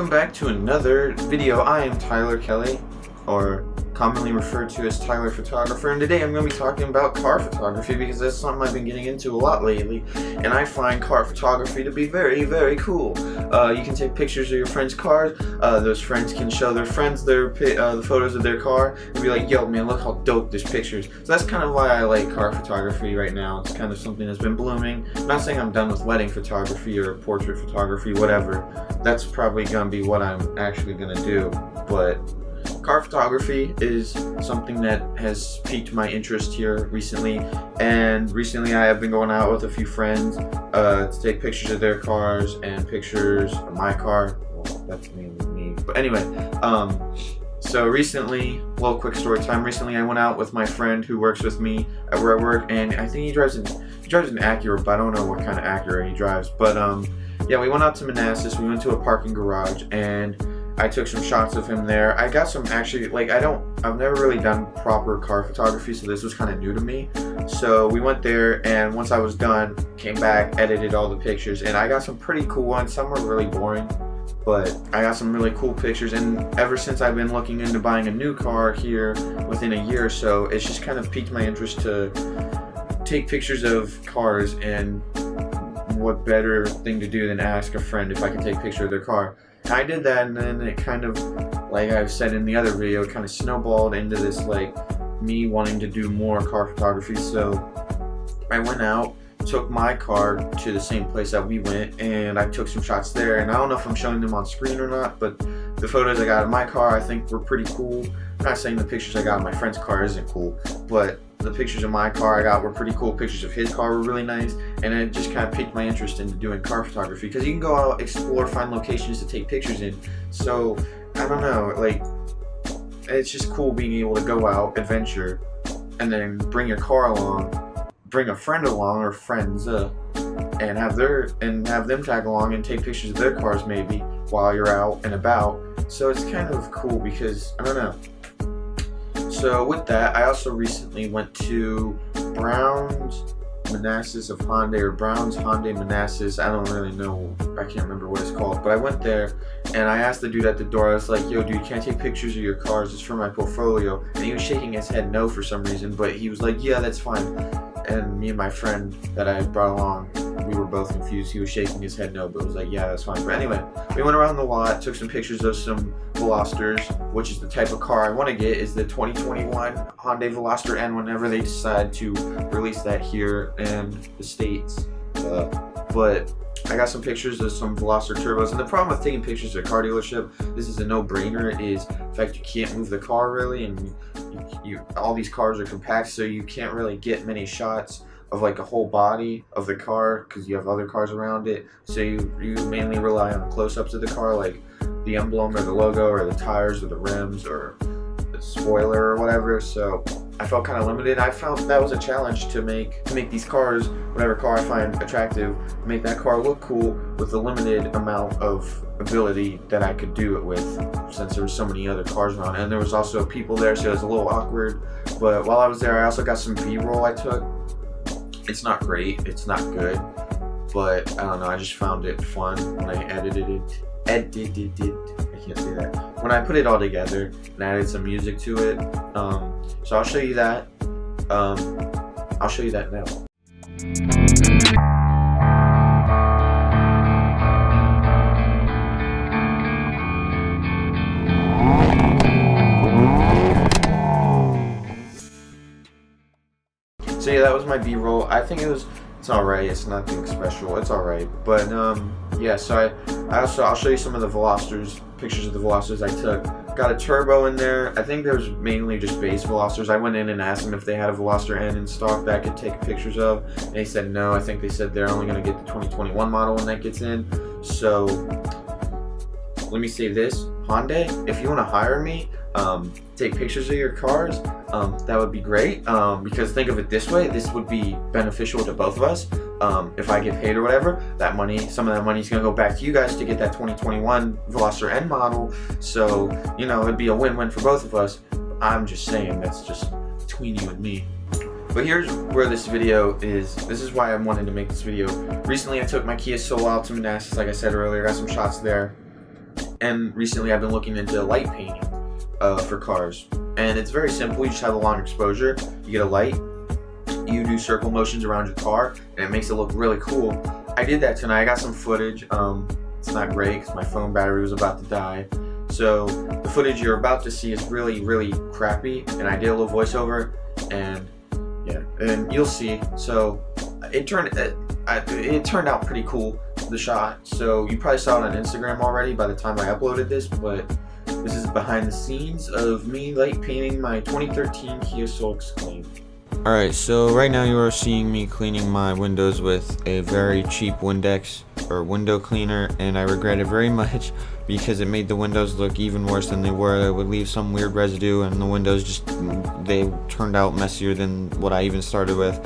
welcome back to another video. I am Tyler Kelly, or commonly referred to as Tyler Photographer, and today I'm going to be talking about car photography because that's something I've been getting into a lot lately, and I find car photography to be very, very cool. You can take pictures of your friends' cars. Those friends can show their friends the photos of their car and be like, yo man, look how dope this picture is. So that's kind of why I like car photography right now. It's kind of something that's been blooming. I'm not saying I'm done with wedding photography or portrait photography, whatever. That's probably going to be what I'm actually going to do, but car photography is something that has piqued my interest here recently, and recently I have been going out with a few friends to take pictures of their cars and pictures of my car. Well, that's mainly me, but anyway, so recently, well, quick story time. Recently I went out with my friend who works with me at where I work, and I think he drives an Acura, but I don't know what kind of Acura he drives. But yeah, we went out to Manassas. We went to a parking garage, and I took some shots of him there. I got some, actually, like, I've never really done proper car photography, so this was kind of new to me. So we went there, and once I was done, came back, edited all the pictures, and I got some pretty cool ones. Some were really boring, but I got some really cool pictures. And ever since I've been looking into buying a new car here within a year or so, it's just kind of piqued my interest to take pictures of cars, and what better thing to do than ask a friend if I could take a picture of their car. I did that, and then it kind of, like I've said in the other video, it kind of snowballed into this, like, me wanting to do more car photography. So I went out, took my car to the same place that we went, and I took some shots there. And I don't know if I'm showing them on screen or not, but the photos I got of my car I think were pretty cool. I'm not saying the pictures I got of my friend's car isn't cool, but the pictures of my car I got were pretty cool. Pictures of his car were really nice, and it just kind of piqued my interest into doing car photography, because you can go out, explore, find locations to take pictures in. So I don't know, like, it's just cool being able to go out, adventure, and then bring your car along, bring a friend along or friends, and have them tag along and take pictures of their cars maybe while you're out and about. So it's kind of cool because, I don't know. So with that, I also recently went to Brown's Manassas of Hyundai, or Brown's Hyundai Manassas. I don't really know, I can't remember what it's called, but I went there and I asked the dude at the door, I was like, yo dude, can I take pictures of your cars? It's for my portfolio. And he was shaking his head no for some reason, but he was like, yeah, that's fine. And me and my friend that I brought along, we were both confused. He was shaking his head no, but was like, yeah, that's fine. But anyway, we went around the lot, took some pictures of some Velosters, which is the type of car I want to get, is the 2021 Hyundai Veloster N whenever they decide to release that here in the States. But I got some pictures of some Veloster turbos, and the problem with taking pictures at a car dealership, this is a no-brainer, is the fact you can't move the car really, and all these cars are compact, so you can't really get many shots of like a whole body of the car because you have other cars around it. So you mainly rely on close-ups of the car, like the emblem or the logo or the tires or the rims or the spoiler or whatever. So I felt kind of limited. I found that was a challenge to make these cars, whatever car I find attractive, make that car look cool with a limited amount of ability that I could do it with, since there were so many other cars around, and there was also people there, so it was a little awkward. But while I was there, I also got some B-roll I took. It's not great, it's not good, but I don't know, I just found it fun when I edited it. I can't say that. When I put it all together and added some music to it. So I'll show you that. I'll show you that now. So yeah, that was my B-roll. I think it's alright. It's nothing special. It's alright. But yeah. So I'll show you some of the Velosters, pictures of the Velosters I took. Got a turbo in there. I think there was mainly just base Velosters. I went in and asked them if they had a Veloster N in stock that I could take pictures of, and they said no. I think they said they're only going to get the 2021 model when that gets in. So let me say this, Hyundai, if you want to hire me, take pictures of your cars, that would be great, because think of it this way, this would be beneficial to both of us. If I get paid or whatever, that money, some of that money is going to go back to you guys to get that 2021 Veloster N model, so, you know, it'd be a win-win for both of us. I'm just saying, that's just between you and me. But here's where this video is. This is why I wanted to make this video. Recently I took my Kia Soul out to Manassas, like I said earlier, got some shots there. and recently I've been looking into light painting for cars, and it's very simple. You just have a long exposure, you get a light, you do circle motions around your car, and it makes it look really cool. I did that tonight. I got some footage. It's not great because my phone battery was about to die. So the footage you're about to see is really crappy, and I did a little voiceover, and yeah, and you'll see. So it turned out pretty cool, the shot. So you probably saw it on Instagram already by the time I uploaded this, but this is behind the scenes of me light painting my 2013 Kia Soul Exclaim. Alright, so right now you are seeing me cleaning my windows with a very cheap Windex or window cleaner, and I regret it very much because it made the windows look even worse than they were. It would leave some weird residue, and the windows they turned out messier than what I even started with.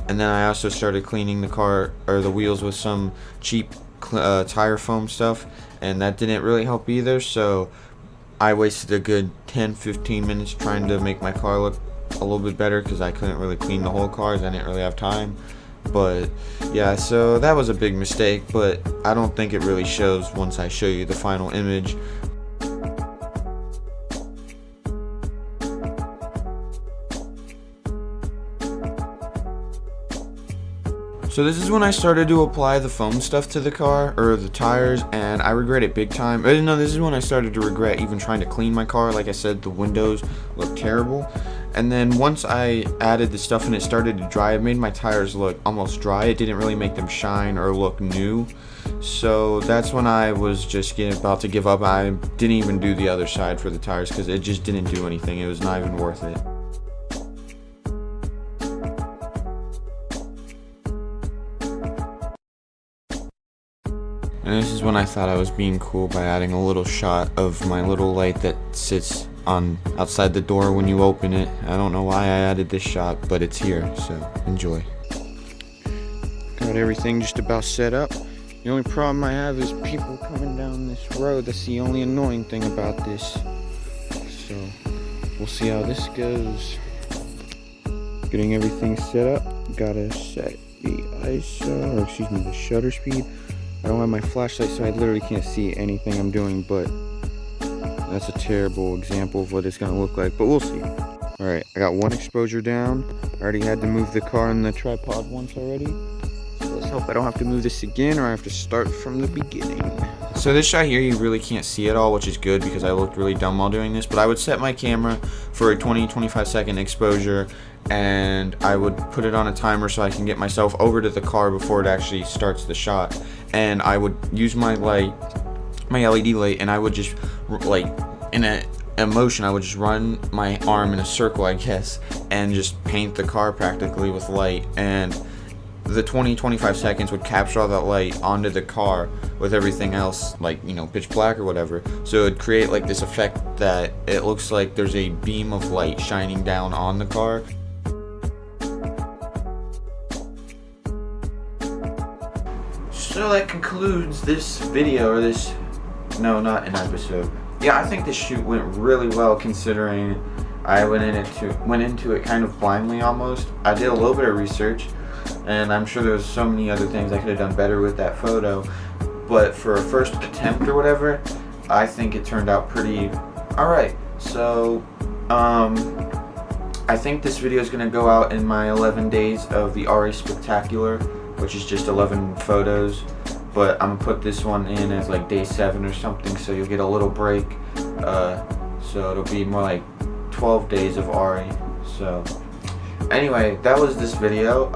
And then I also started cleaning the car or the wheels with some cheap tire foam stuff, and that didn't really help either. So I wasted a good 10-15 minutes trying to make my car look a little bit better because I couldn't really clean the whole car, I didn't really have time. But yeah, so that was a big mistake, but I don't think it really shows once I show you the final image. So this is when I started to apply the foam stuff to the car, or the tires, and I regret it big time. No, this is when I started to regret even trying to clean my car. Like I said, the windows look terrible. And then once I added the stuff and it started to dry, it made my tires look almost dry. It didn't really make them shine or look new. So that's when I was just about to give up. I didn't even do the other side for the tires because it just didn't do anything. It was not even worth it. And this is when I thought I was being cool by adding a little shot of my little light that sits on outside the door when you open it. I don't know why I added this shot, but it's here, so enjoy. Got everything just about set up. The only problem I have is people coming down this road. That's the only annoying thing about this. So we'll see how this goes. Getting everything set up. Gotta set the ISO, or excuse me, the shutter speed. I don't have my flashlight, so I literally can't see anything I'm doing, but that's a terrible example of what it's going to look like, but we'll see. Alright, I got one exposure down. I already had to move the car and the tripod once already. So let's hope I don't have to move this again, or I have to start from the beginning. So this shot here, you really can't see at all, which is good because I looked really dumb while doing this, but I would set my camera for a 20-25 second exposure, and I would put it on a timer so I can get myself over to the car before it actually starts the shot. And I would use my light, my LED light, and I would just, like, in a motion, I would just run my arm in a circle, I guess, and just paint the car practically with light. And the 20-25 seconds would capture all that light onto the car with everything else, like, you know, pitch black or whatever. So it would create like this effect that it looks like there's a beam of light shining down on the car. So that concludes this video, or this, no, not an episode. Yeah, I think this shoot went really well considering I went into it kind of blindly almost. I did a little bit of research, and I'm sure there was so many other things I could have done better with that photo. But for a first attempt or whatever, I think it turned out pretty alright. So, I think this video is going to go out in my 11 days of the RA Spectacular, which is just 11 photos, but I'm gonna put this one in as like day 7 or something, so you'll get a little break. So it'll be more like 12 days of RA. So anyway, that was this video.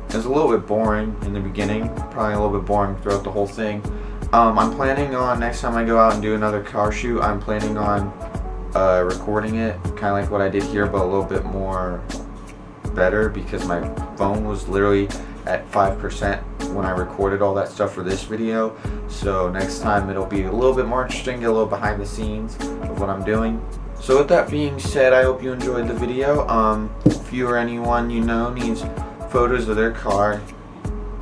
It was a little bit boring in the beginning, probably a little bit boring throughout the whole thing. I'm planning on, next time I go out and do another car shoot, I'm planning on recording it, kind of like what I did here, but a little bit more better, because my phone was literally at 5% when I recorded all that stuff for this video. So next time it'll be a little bit more interesting, get a little behind the scenes of what I'm doing. So with that being said, I hope you enjoyed the video. If you or anyone you know needs photos of their car,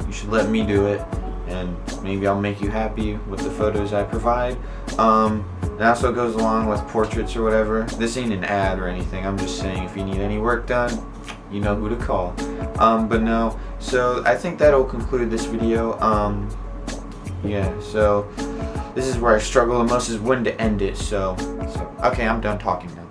you should let me do it, and maybe I'll make you happy with the photos I provide. It also goes along with portraits or whatever. This ain't an ad or anything, I'm just saying if you need any work done, you know who to call. But no, so I think that'll conclude this video. Yeah, so this is where I struggle the most, is when to end it. So okay, I'm done talking now.